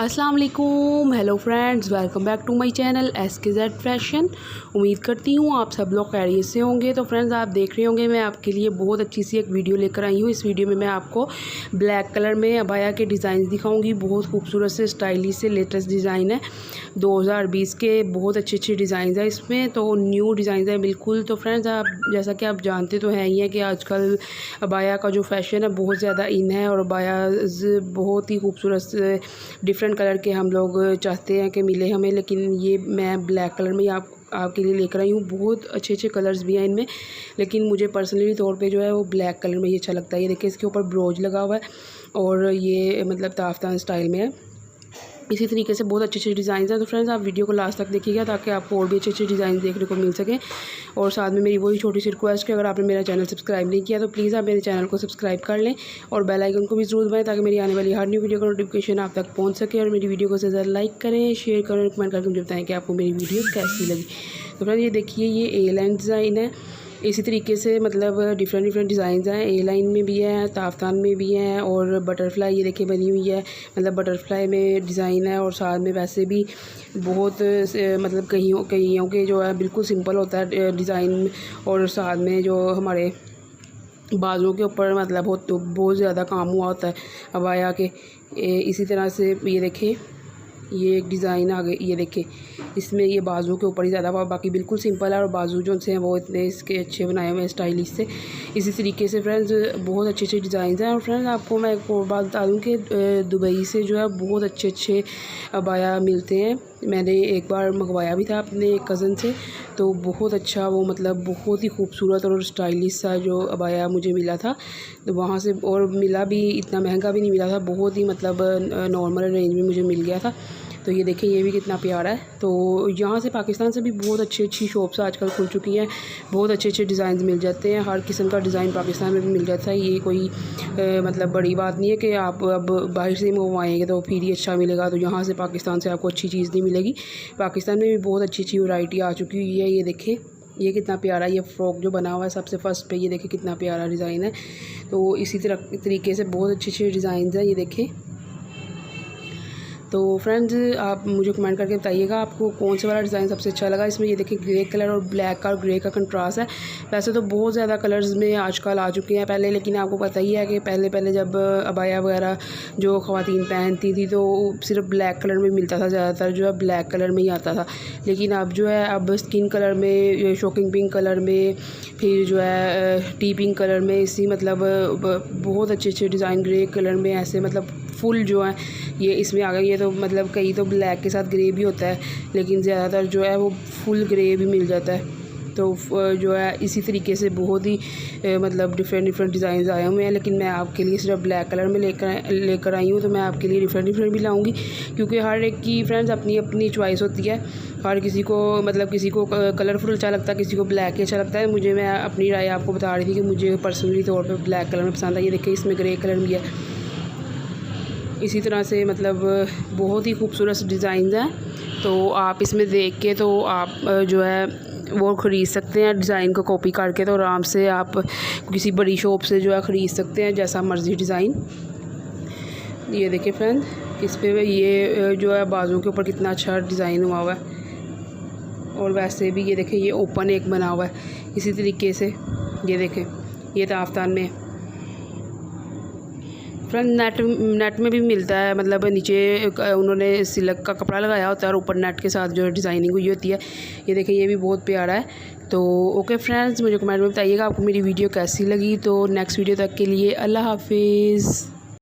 अस्सलाम वालेकुम, hello friends, welcome back to my channel SKZ fashion. उम्मीद करती हूँ आप सब लोग खैरियत से होंगे। तो फ्रेंड्स, आप देख रहे होंगे मैं आपके लिए बहुत अच्छी सी एक वीडियो लेकर आई हूँ। इस वीडियो में मैं आपको ब्लैक कलर में अबाया के डिज़ाइन दिखाऊंगी। बहुत खूबसूरत से स्टाइलिश से लेटेस्ट डिज़ाइन है 2020 के। बहुत अच्छे अच्छे डिज़ाइन है इसमें, तो न्यू डिज़ाइन है बिल्कुल। तो फ्रेंड्स, आप जैसा कि आप जानते तो हैं ही है कि आजकल अबाया का जो फैशन है बहुत ज़्यादा इन है, और अबाया बहुत ही खूबसूरत डिफरेंट कलर के हम लोग चाहते हैं कि मिले हमें, लेकिन ये मैं ब्लैक कलर में ही आपके लिए लेकर आई हूँ। बहुत अच्छे अच्छे कलर्स भी हैं इनमें, लेकिन मुझे पर्सनली तौर पे जो है वो ब्लैक कलर में ये अच्छा लगता है। ये देखिए, इसके ऊपर ब्रोज लगा हुआ है और ये मतलब ताफ्तान स्टाइल में है। इसी तरीके से बहुत अच्छे अच्छे डिज़ाइन हैं। तो फ्रेंड्स, आप वीडियो को लास्ट तक देखिएगा ताकि आपको और भी अच्छे अच्छे डिज़ाइन देखने को मिल सके। और साथ में मेरी वही छोटी सी रिक्वेस्ट है, अगर आपने मेरा चैनल सब्सक्राइब नहीं किया तो प्लीज़ आप मेरे चैनल को सब्सक्राइब कर लें और बेल आइकन को भी ज़रूर दबाएं ताकि मेरी आने वाली हर न्यू वीडियो का नोटिफिकेशन आप तक पहुँच सके। और मेरी वीडियो को ज़्यादा लाइक करें, शेयर करें, कमेंट करके मुझे बताएं कि आपको मेरी वीडियो कैसी लगी। तो फ्रेंड्स, ये देखिए, ये ए लाइन डिज़ाइन है। इसी तरीके से मतलब डिफरेंट डिफरेंट डिज़ाइन हैं। ए लाइन में भी है, ताफ्तान में भी है, और बटरफ्लाई ये देखिए बनी हुई है। मतलब बटरफ्लाई में डिज़ाइन है, और साथ में वैसे भी बहुत मतलब कईयों के जो है बिल्कुल सिंपल होता है डिज़ाइन, और साथ में जो हमारे बाजुओं के ऊपर मतलब बहुत ज़्यादा काम हुआ होता है अबाया के। इसी तरह से ये देखें, ये एक डिज़ाइन आ गई, ये देखें, इसमें ये बाजू के ऊपर ही ज़्यादा, बाकी बिल्कुल सिंपल है, और बाजू जो से हैं वो इतने इसके अच्छे बनाए हुए हैं स्टाइलिश से। इसी तरीके से फ्रेंड्स बहुत अच्छे अच्छे डिज़ाइन हैं। और फ्रेंड्स, आपको मैं एक और बात बता दूँ कि दुबई से जो है बहुत अच्छे अच्छे अबाया मिलते हैं। मैंने एक बार मंगवाया भी था अपने एक कज़न से, तो बहुत अच्छा वो मतलब बहुत ही खूबसूरत और स्टाइलिश सा जो अबाया मुझे मिला था तो वहाँ से, और मिला भी इतना महंगा भी नहीं मिला था, बहुत ही मतलब नॉर्मल रेंज में मुझे मिल गया था। तो ये देखिए, ये भी कितना प्यारा है। तो यहाँ से पाकिस्तान से भी बहुत अच्छी अच्छी शॉप्स आजकल खुल चुकी हैं। बहुत अच्छे अच्छे डिज़ाइन मिल जाते हैं, हर किस्म का डिज़ाइन पाकिस्तान में भी मिल जाता है। ये कोई मतलब बड़ी बात नहीं है कि आप अब बाहर से मंगवाएंगे तो फिर ही अच्छा मिलेगा, तो यहाँ से पाकिस्तान से आपको अच्छी चीज़ नहीं मिलेगी। पाकिस्तान में भी बहुत अच्छी अच्छी वैरायटी आ चुकी हुई है। ये देखें, ये कितना प्यारा ये फ्रॉक जो बना हुआ है सबसे फर्स्ट पे, ये देखें कितना प्यारा डिज़ाइन है। तो इसी तरीके से बहुत अच्छे अच्छे डिज़ाइन हैं, ये देखें। तो फ्रेंड्स, आप मुझे कमेंट करके बताइएगा आपको कौन सा वाला डिज़ाइन सबसे अच्छा लगा। इसमें ये देखिए, ग्रे कलर और ब्लैक का और ग्रे का कंट्रास्ट है। वैसे तो बहुत ज़्यादा कलर्स में आजकल आ चुके हैं पहले, लेकिन आपको पता ही है कि पहले जब अबाया वगैरह जो ख़वातीन पहनती थी तो सिर्फ ब्लैक कलर में मिलता था, ज़्यादातर जो है ब्लैक कलर में ही आता था। लेकिन अब जो है अब स्किन कलर में, शॉकिंग पिंक कलर में, फिर जो है टी पिंक कलर में, इसी मतलब बहुत अच्छे अच्छे डिज़ाइन ग्रे कलर में, ऐसे मतलब फुल जो है ये इसमें आ गई है। तो मतलब कई तो ब्लैक के साथ ग्रे भी होता है, लेकिन ज़्यादातर जो है वो फुल ग्रे भी मिल जाता है। तो जो है इसी तरीके से बहुत ही मतलब डिफरेंट डिफरेंट डिज़ाइन आए हुए हैं, लेकिन मैं आपके लिए सिर्फ ब्लैक कलर में लेकर आई हूँ। तो मैं आपके लिए डिफरेंट डिफरेंट भी लाऊंगी, क्योंकि हर एक की फ्रेंड्स अपनी अपनी चॉइस होती है। हर किसी को मतलब किसी को कलरफुल अच्छा लगता है, किसी को ब्लैक ही अच्छा लगता है। मुझे, मैं अपनी राय आपको बता रही थी कि मुझे पर्सनली तौर पर ब्लैक कलर में पसंद है। ये देखिए, इसमें ग्रे कलर भी है। इसी तरह से मतलब बहुत ही खूबसूरत डिज़ाइन हैं। तो आप इसमें देख के तो आप जो है वो ख़रीद सकते हैं, डिज़ाइन को कॉपी करके। तो आराम से आप किसी बड़ी शॉप से जो है ख़रीद सकते हैं जैसा मर्ज़ी डिज़ाइन। ये देखिए फ्रेंड, इस पे ये जो है बाजू के ऊपर कितना अच्छा डिज़ाइन हुआ हुआ है, और वैसे भी ये देखें, ये ओपन एक बना हुआ है। इसी तरीके से ये देखें, ये ताफ्तान में फ्रेंड नेट में भी मिलता है, मतलब नीचे उन्होंने सिल्क का कपड़ा लगाया होता है और ऊपर नेट के साथ जो डिज़ाइनिंग हुई होती है। ये देखें, ये भी बहुत प्यारा है। तो ओके फ्रेंड्स, मुझे कमेंट में बताइएगा आपको मेरी वीडियो कैसी लगी। तो नेक्स्ट वीडियो तक के लिए अल्लाह हाफिज़।